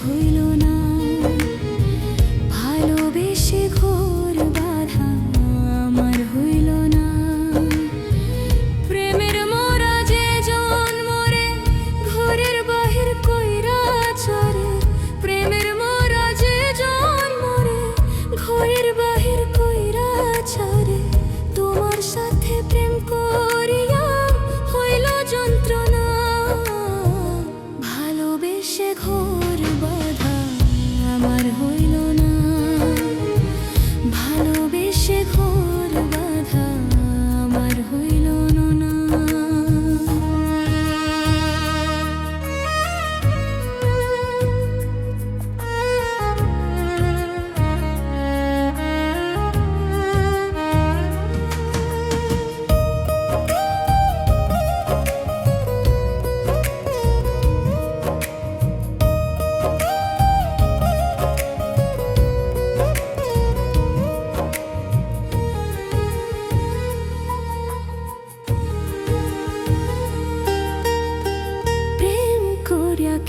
হইল না, ভালোবেসে ঘোর বাঁধা আমার হইল না। প্রেমের মোরা যে জন্মরে ঘরের বাহির কইরা চরে, প্রেমের মোরা যে জন্মরে ঘরের বাহির কইরা চরে। তোমার সাথে প্রেম করিয়া হইল যন্ত্রণা, ভালোবেসে ঘোর বাঁধা আমার হইল না, ভালোবেসে ঘোর বাঁধা আমার হইল না।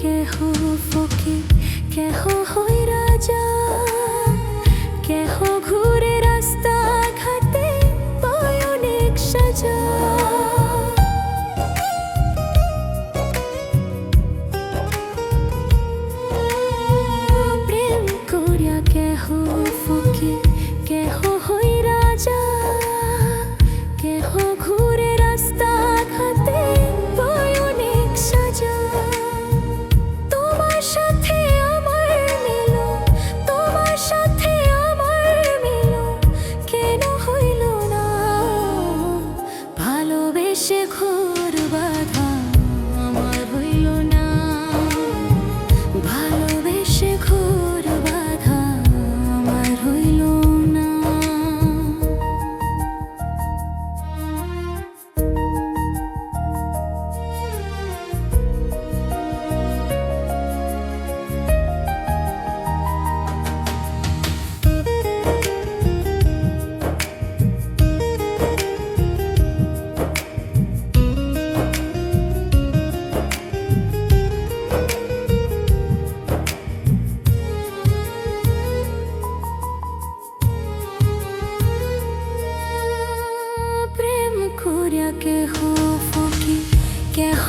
কেহ ফকির কেহ হই রাজা, কেহ ঘুরে রাস্তা ঘাটে পায় অনেক সাজা। প্রেম করিয়া কেহ ফকির কেহ হই রাজা, কেহ ঘুরে রাস্তা ঘাটে পায় অনেক সাজা। তোমার সাথে আমার মিলো, তোমার সাথে আমার মিলো কেন হইল না, ভালোবেসে ঘোর বাঁধা আমার হইল না, ভালোবেসে ঘোর বাঁধা আমার হইল না। কেহ ফকির কেহ